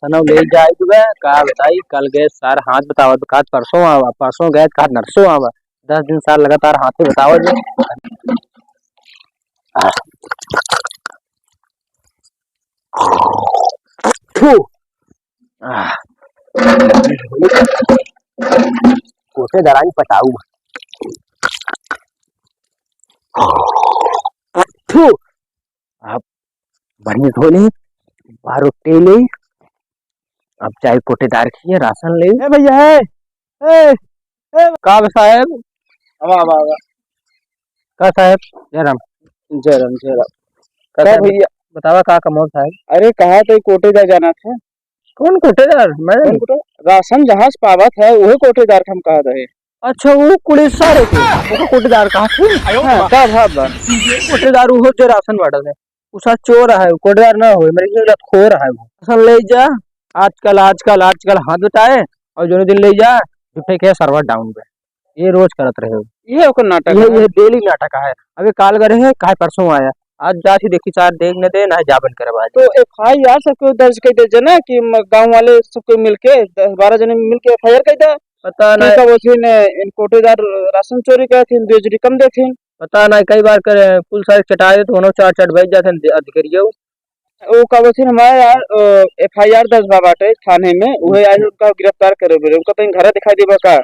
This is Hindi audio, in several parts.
राशन ले जाए तुबे का बताई कल गए सार हाथ बतावत का परसों गए का नरसों आवा 10 दिन सार लगातार हाथे बतावत थू कोसे दरानी पटाऊ थू अब बनी धोले बारो टेले अब चाहे कोटेदार की राशन ले भैया है का साहब का साहब जयराम का भैया बतावा का कमोद साहब। अरे कहा तो कोटेदार जाना था। कौन कोटेदार? मैं राशन जहाज पावत है वही कोटेदार हम कहा रहे। अच्छा वो कुड़ी सारे के कोटेदार कहा थे। हाँ, का भाव कोटेदार वो जो राशन बांटल है उसा चोर है कोटेदार ना हो मेरे लिए खोर है वो राशन ले जा आजकल हाथ बताए और जो दिन ले जा झूठे के सर्वर डाउन पे ये रोज करत रहे हो ये नाटक ये डेली नाटक है। अभी काल करे है काहे परसों आया आज जाती देखी चार देखने दे ना जाबन करवा तो FIR सबको दर्ज कर दे जना कि गांव वाले सबको मिलके 10-12 जने मिलके FIR कर दे। पता नहीं वो थी ने इन कोटेदार राशन चोरी करे थे बेजरी कम दे थे पता नहीं कई बार करे पुलिस सारे चटाए तो होनो चार चट भेज जाते अधिकारियों वो का वो थी हमारे यार FIR दर्ज बाटे थाने में वही आज उनका गिरफ्तार करे बोले उनका तो घर दिखाई देबा का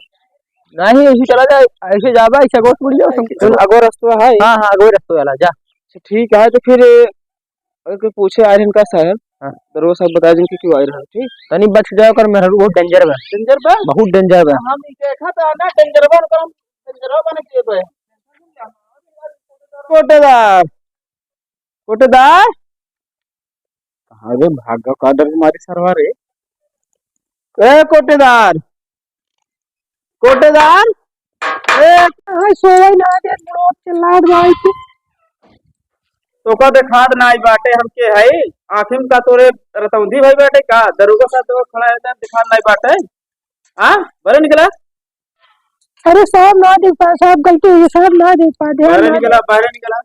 नहीं ऐसे चला जाए ऐसे जाबा ऐसे गोट मुड़ जाओ तुम अगो रस्तो है। हां अगो रस्तो वाला जा ठीक है तो फिर अगर कोई पूछे आयरन का साहब तो वो सब बता दें कि क्यों आयरन ठीक तनी बच जाओ कर मेरा बहुत डेंजर है बहुत डेंजर है हम देखा था ना डेंजर बने के तो कोटेदार अरे भागा का डर हमारी सरवा रे ए कोटेदार ए सोई ना दे बड़ो चिल्लात भाई तो का खाद नाई बाटे हमके है आखिम का तोरे रतौंधी भाई बाटे का दरोगा साथ तो खड़ा है दिखान नाई बाटे हां बरे निकला। अरे साहब ना देख पा साहब गलती हुई साहब ना देख पा दे बाहर निकला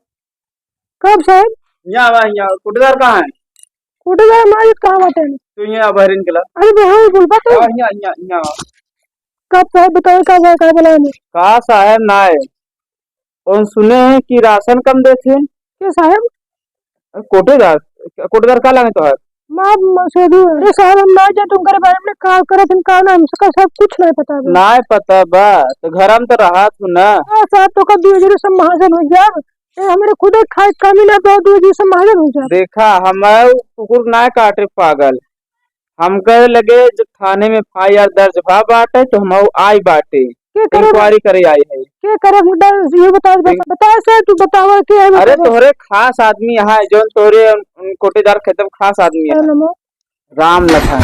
कब साहब यहाँ कोटेदार कहाँ है कोटेदार हमारे कहाँ बाटे तो यहाँ बाहर निकला। अरे भाई बोल बात यहाँ कब साहब बताओ कब है का बोला ने का साहब ना है और सुने हैं कि राशन कम देते के साहब कोटेदार का लगे तो है मां सोदू अरे साहब हम ना जा तुम करे बारे में का करे तुम का नाम से सब कुछ नहीं पता ना पता बा तो घर में तो रहा तू ना। हां साहब तो कब दियो सब महाजन हो जा हमारे खुद खाए कमी ना दो दियो सब महाजन हो जा देखा हमारे कुकुर ना काटे पागल हम कहे लगे जब थाने में FIR दर्ज भा बाटे तो हम आई बाटे इंक्वायरी करे आई है क्या करे ये बता सर तू बतावा क्या है। अरे तोरे खास आदमी यहाँ है जो तोरे कोटेदार खत्म खास आदमी है राम लखन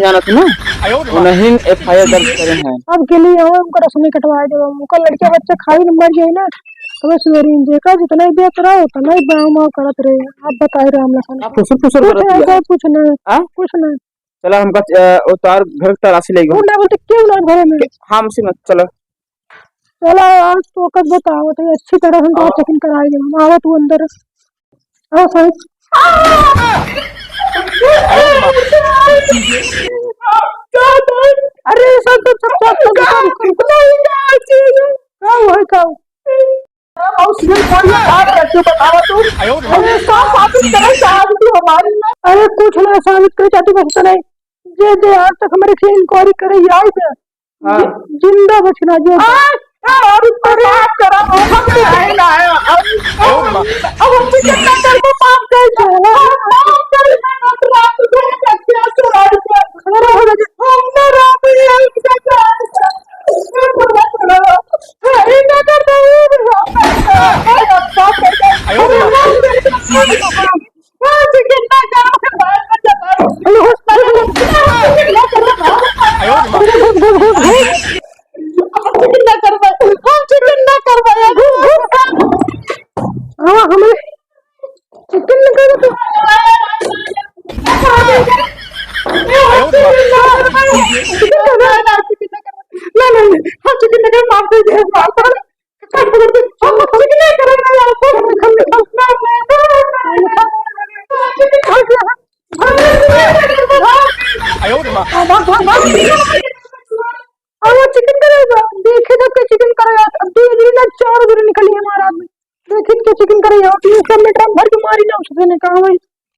जाना था ना उन्हें FIR दर्ज करे हैं अब के लिए उनका रसम कटवा दे उनका लड़के बच्चे खाई मर गए ना तो सवेरे देखा जितना ही देख रहा उतना ही बाव करत रहे। आप बताए राम लखन कुछ ना चलो हमका उतार घर तलाशी ले ना बोलते क्यों ना घर में हम से मत चलो आज तो कब बताओ तो अच्छी तरह हम चेकिंग कराएंगे हम आओ तू अंदर आओ साहब अरे सब अरे कुछ ना साबित कर चाहती बस नहीं जे आज तक हमारे से इंक्वायरी करे आई पे जिंदा बचना जो और पर बात करा हम भी आए ना अब हम कितना कर को माफ कर दो माफ कर ना रात को क्या चला खड़ा हो गया हमने रात में भाग भाग भाग और वो चिकन करेगा देखे तो के चिकन करेगा अब 2 दिन ना 4 दिन निकली हमारा आदमी देखे के चिकन करेगा 300 मीटर भर के मारी ना उसने कहा भाई